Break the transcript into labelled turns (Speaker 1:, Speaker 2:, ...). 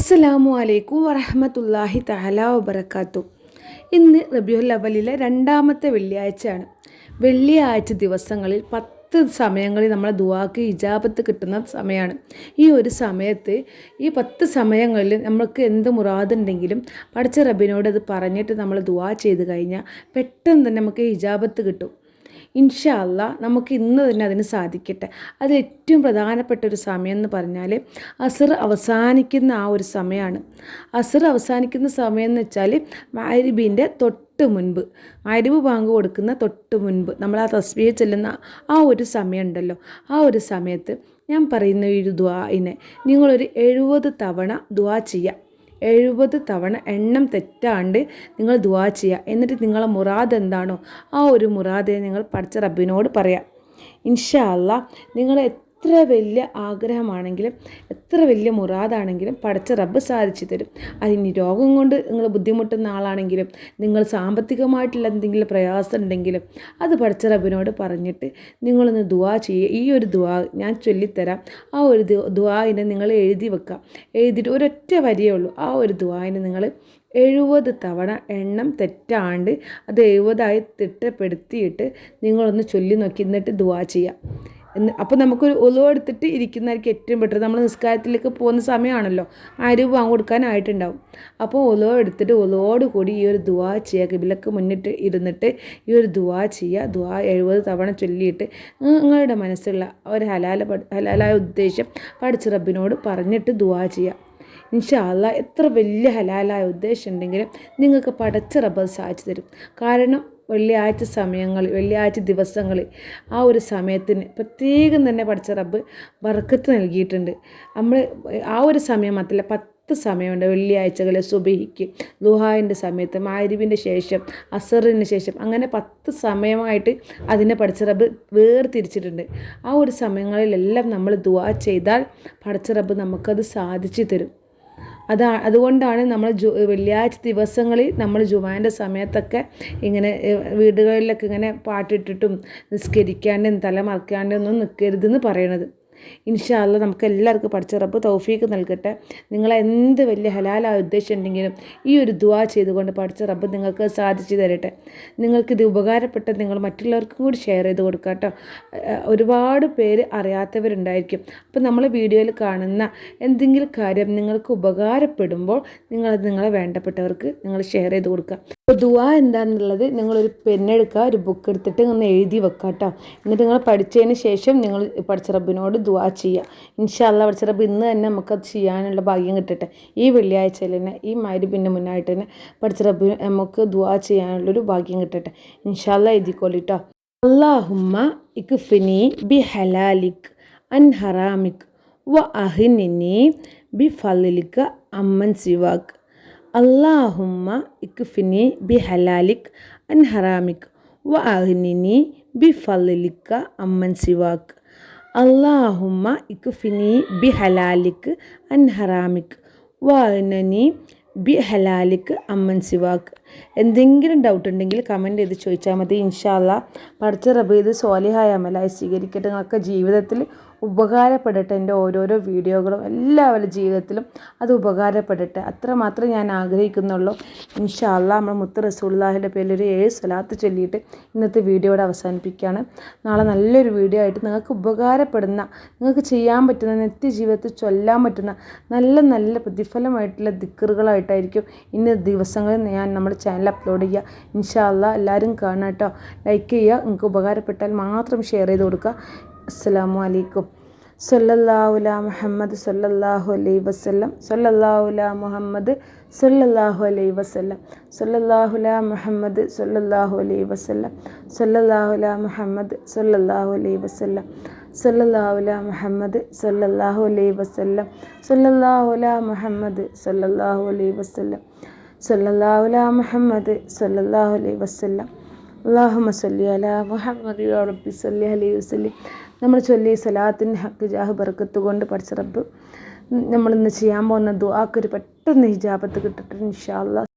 Speaker 1: അസ്സലാമു അലൈക്കും വറഹ്മത്തുള്ളാഹി തആല വബറകാത്തു. ഇന്ന് റബീഉൽ അവ്വലിലെ രണ്ടാമത്തെ വെള്ളിയാഴ്ചയാണ്. വെള്ളിയാഴ്ച ദിവസങ്ങളിൽ 10 സമയങ്ങളിൽ നമ്മളെ ദുആക്ക് ഇജാബത്ത് കിട്ടുന്ന സമയമാണ്. ഈ ഒരു സമയത്ത് ഈ 10 സമയങ്ങളിൽ നമുക്ക് എന്ത് മുറാദുണ്ടെങ്കിലും പടച്ച റബ്ബിനോട് അത് പറഞ്ഞിട്ട് നമ്മൾ ദുആ ചെയ്ത് കഴിഞ്ഞാൽ പെട്ടെന്ന് തന്നെ നമുക്ക് ഇജാബത്ത് കിട്ടും. ഇൻഷാ അല്ലാ നമുക്ക് ഇന്ന് തന്നെ അതിന് സാധിക്കട്ടെ. അതിൽ ഏറ്റവും പ്രധാനപ്പെട്ട ഒരു സമയം എന്ന് പറഞ്ഞാൽ അസർ അവസാനിക്കുന്ന ആ ഒരു സമയമാണ്. അസർ അവസാനിക്കുന്ന സമയം എന്ന് വെച്ചാൽ മഗ്‌രിബിൻ്റെ തൊട്ട് മുൻപ്, മഗ്‌രിബ് ബാങ്ക് കൊടുക്കുന്ന തൊട്ട് മുൻപ് നമ്മൾ ആ തസ്ബീഹ് ചെല്ലുന്ന ആ ഒരു സമയം ഉണ്ടല്ലോ, ആ ഒരു സമയത്ത് ഞാൻ പറയുന്ന ഈ ഒരു ദുആഇനെ നിങ്ങളൊരു 70 തവണ ദുആ ചെയ്യുക. 70 തവണ എണ്ണം തെറ്റാണ്ട് നിങ്ങൾ ദുആ ചെയ്യുക. എന്നിട്ട് നിങ്ങളെ മുറാദ് എന്താണോ ആ ഒരു മുറാദിനെ നിങ്ങൾ പടച്ച റബ്ബിനോട് പറയാം. ഇൻഷാ അല്ലാ നിങ്ങൾ എത്ര വലിയ ആഗ്രഹമാണെങ്കിലും എത്ര വലിയ മുറാദാണെങ്കിലും പടച്ച റബ്ബ് സാധിച്ചു തരും. അതിന് രോഗം കൊണ്ട് നിങ്ങൾ ബുദ്ധിമുട്ടുന്ന ആളാണെങ്കിലും നിങ്ങൾ സാമ്പത്തികമായിട്ടുള്ള എന്തെങ്കിലും പ്രയാസം ഉണ്ടെങ്കിലും അത് പടച്ച റബ്ബിനോട് പറഞ്ഞിട്ട് നിങ്ങളൊന്ന് ദുആ ചെയ്യുക. ഈ ഒരു ദുആ ഞാൻ ചൊല്ലിത്തരാം. ആ ഒരു ദുആഇനെ നിങ്ങൾ എഴുതി വെക്കുക. എഴുതിയിട്ട് ഒരൊറ്റ വരിയേ ഉള്ളൂ. ആ ഒരു ദുആഇനെ നിങ്ങൾ 70 തവണ എണ്ണം തെറ്റാണ്ട് അത് 70ആയി തിട്ടപ്പെടുത്തിയിട്ട് നിങ്ങളൊന്ന് ചൊല്ലി നോക്കി എന്നിട്ട് ദുആ ചെയ്യുക. അപ്പോൾ നമുക്കൊരു ഒലു എടുത്തിട്ട് ഇരിക്കുന്നതായിരിക്കും ഏറ്റവും ബെറ്റർ. നമ്മൾ നിസ്കാരത്തിലേക്ക് പോകുന്ന സമയമാണല്ലോ, മഗ്‌രിബ് ബാങ്ക് കൊടുക്കാനായിട്ടുണ്ടാവും. അപ്പോൾ ഒലു എടുത്തിട്ട് ഒലോട് കൂടി ഈ ഒരു ദുആ ചെയ്യുക. ഖിബിലക്ക് മുന്നിട്ട് ഇരുന്നിട്ട് ഈ ഒരു ദുആ ചെയ്യുക. ദുആ 70 തവണ ചൊല്ലിയിട്ട് നിങ്ങളുടെ മനസ്സിലുള്ള ഒരു ഹലാലായ ഉദ്ദേശം പടച്ച റബ്ബിനോട് പറഞ്ഞിട്ട് ദുആ ചെയ്യുക. ഇൻഷാ അല്ലാ എത്ര വലിയ ഹലാലായ ഉദ്ദേശം ഉണ്ടെങ്കിലും നിങ്ങൾക്ക് പടച്ച റബ്ബ് സാധിച്ചു തരും. കാരണം വെള്ളിയാഴ്ച സമയങ്ങളിൽ, വെള്ളിയാഴ്ച ദിവസങ്ങളിൽ ആ ഒരു സമയത്തിന് പ്രത്യേകം തന്നെ പടച്ച റബ്ബ് ബർക്കത്ത് നൽകിയിട്ടുണ്ട്. നമ്മൾ ആ ഒരു സമയം മാത്രമല്ല 10 സമയമുണ്ട് വെള്ളിയാഴ്ചകളിൽ. സുബഹിക്ക്, ളുഹാൻ്റെ സമയത്ത്, മഗ്‌രിബിൻ്റെ ശേഷം, അസറിന് ശേഷം, അങ്ങനെ 10 സമയമായിട്ട് അതിനെ പടച്ച റബ്ബ് വേർതിരിച്ചിട്ടുണ്ട്. ആ ഒരു സമയങ്ങളിലെല്ലാം നമ്മൾ ദുആ ചെയ്താൽ പടച്ച റബ്ബ് നമുക്കത് സാധിച്ചു തരും. അതുകൊണ്ടാണ് നമ്മൾ വെള്ളിയാഴ്ച ദിവസങ്ങളിൽ നമ്മൾ ജുമാൻ്റെ സമയത്തൊക്കെ ഇങ്ങനെ വീടുകളിലൊക്കെ ഇങ്ങനെ പാട്ടിട്ടിട്ടും നിസ്കരിക്കാണ്ടും തലമറക്കാണ്ടും ഒന്നും നിൽക്കരുതെന്ന് പറയണത്. ഇൻഷാ അല്ലാ നമുക്ക് എല്ലാവർക്കും പടച്ച റബ്ബ് തൗഫീക്ക് നൽകട്ടെ. നിങ്ങളെ എന്ത് വലിയ ഹലാലായ ഉദ്ദേശം ഉണ്ടെങ്കിലും ഈ ഒരു ദുആ ചെയ്തുകൊണ്ട് പടച്ച റബ്ബ് നിങ്ങൾക്ക് സാധിച്ചു തരട്ടെ. നിങ്ങൾക്കിത് ഉപകാരപ്പെട്ട നിങ്ങൾ മറ്റുള്ളവർക്കും കൂടി ഷെയർ ചെയ്ത് കൊടുക്കുക കേട്ടോ. ഒരുപാട് പേര് അറിയാത്തവരുണ്ടായിരിക്കും. അപ്പോൾ നമ്മൾ വീഡിയോയിൽ കാണുന്ന എന്തെങ്കിലും കാര്യം നിങ്ങൾക്ക് ഉപകാരപ്പെടുമ്പോൾ നിങ്ങളത് നിങ്ങളെ വേണ്ടപ്പെട്ടവർക്ക് നിങ്ങൾ ഷെയർ ചെയ്ത് കൊടുക്കുക. അപ്പോൾ ദുആ എന്താണെന്നുള്ളത് നിങ്ങളൊരു പെണ്ണെടുക്കുക, ഒരു ബുക്ക് എടുത്തിട്ട് ഒന്ന് എഴുതി വെക്കുക കേട്ടോ. എന്നിട്ട് നിങ്ങൾ പഠിച്ചതിന് ശേഷം നിങ്ങൾ പടച്ച റബ്ബിനോട് ദുആ ചെയ്യുക. ഇൻഷാ അല്ലാ പടച്ച റബ്ബ് ഇന്ന് തന്നെ നമുക്കത് ചെയ്യാനുള്ള ഭാഗ്യം കിട്ടട്ടെ. ഈ വെള്ളിയാഴ്ചയിൽ തന്നെ, ഈ മഗ്‌രിബിൻ്റെ മുന്നായിട്ട് തന്നെ പടച്ച റബ്ബ് നമുക്ക് ദുആ ചെയ്യാനുള്ളൊരു ഭാഗ്യം കിട്ടട്ടെ. ഇൻഷാ അല്ലാ എഴുതിക്കോളിട്ടോ. അല്ലാഹുമ്മ ഇക്ഫിനി ബി ഹലാലിക് അൻ ഹറാമിക് വ അഹ്നിനി ബി ഫളിലിക അമ്മൻ സിവാക്. അല്ലാഹുമ്മ ഇക്ഫിനി ബി ഹലാലിക് അൻ ഹറാമിക് വ അഹ്നിനി ബി ഫളിലിക അമ്മൻ സിവാക്. അല്ലാഹുമ്മ ഇക്ഫിനി ബി ഹലാലിക് അൻ ഹറാമിക് വ അഹ്നിനി ബി ഹലാലിക് അമ്മൻ സിവാക്. എന്തെങ്കിലും ഡൗട്ട് ഉണ്ടെങ്കിൽ കമൻറ്റ് ചെയ്ത് ചോദിച്ചാൽ മതി. ഇൻഷാ അല്ലാ പടച്ച റബ്ബ് ഇത് സ്വാലിഹായ അമലായി സ്വീകരിക്കട്ടെ. നിങ്ങൾക്ക് ജീവിതത്തിൽ ഉപകാരപ്പെടട്ടെ. എൻ്റെ ഓരോരോ വീഡിയോകളും എല്ലാവരുടെ ജീവിതത്തിലും അത് ഉപകാരപ്പെടട്ടെ. അത്രമാത്രം ഞാൻ ആഗ്രഹിക്കുന്നുള്ളൂ. ഇൻഷാ അല്ലാ നമ്മൾ മുത്ത് റസൂലുള്ളാഹിയുടെ പേരിൽ ഒരു 7 സ്വലാത്ത് ചൊല്ലിയിട്ട് ഇന്നത്തെ വീഡിയോയുടെ അവസാനിപ്പിക്കുകയാണ്. നാളെ നല്ലൊരു വീഡിയോ ആയിട്ട് നിങ്ങൾക്ക് ഉപകാരപ്പെടുന്ന, നിങ്ങൾക്ക് ചെയ്യാൻ പറ്റുന്ന, നിത്യജീവിതത്തിൽ ചൊല്ലാൻ പറ്റുന്ന നല്ല നല്ല പ്രതിഫലമായിട്ടുള്ള ദിക്റുകളായിട്ടായിരിക്കും ഇന്ന ദിവസങ്ങളിൽ ഞാൻ നമ്മുടെ ചാനൽ അപ്ലോഡ് ചെയ്യുക. ഇൻഷാ അല്ലാ എല്ലാവരും കാണാം കേട്ടോ. ലൈക്ക് ചെയ്യുക. നിങ്ങൾക്ക് ഉപകാരപ്പെട്ടാൽ മാത്രം ഷെയർ ചെയ്ത് കൊടുക്കുക. അസ്സലാമു അലൈക്കും. സല്ലല്ലാഹു അലാ മുഹമ്മദ് സല്ലല്ലാഹു അലൈഹി വസല്ലം. സല്ലല്ലാഹു അലാ മുഹമ്മദ് സല്ലല്ലാഹു അലൈഹി വസല്ലം. സല്ലല്ലാഹു അലാ മുഹമ്മദ് സല്ലല്ലാഹു അലൈഹി വസല്ലം. സല്ലല്ലാഹു അലാ മുഹമ്മദ് സല്ലല്ലാഹു അലൈഹി വസല്ലം. സല്ലല്ലാഹു അലാ മുഹമ്മദ് സല്ലല്ലാഹു അലൈഹി വസല്ലം. സല്ലല്ലാഹു അലാ മുഹമ്മദ് സല്ലല്ലാഹു അലൈഹി വസല്ലം. സല്ലല്ലാഹു അലാ മുഹമ്മദ് സല്ലല്ലാഹു അലൈഹി വസല്ലം. അല്ലാഹുമ്മ സല്ലി അലാ മുഹമ്മദ് യാ റബ്ബി സല്ലി അലൈഹി വസല്ലം. നമ്മൾ ചൊല്ലിയ സലാത്തിൻ്റെ ഹക്ക് ജാഹ് ബർക്കത്ത് കൊണ്ട് പടച്ച റബ്ബ് നമ്മളിന്ന് ചെയ്യാൻ പോകുന്ന ദുആക്ക് ഒരു പെട്ടെന്ന് ഇജാബത്ത് കിട്ടട്ടെ ഇൻഷാ അല്ലാ.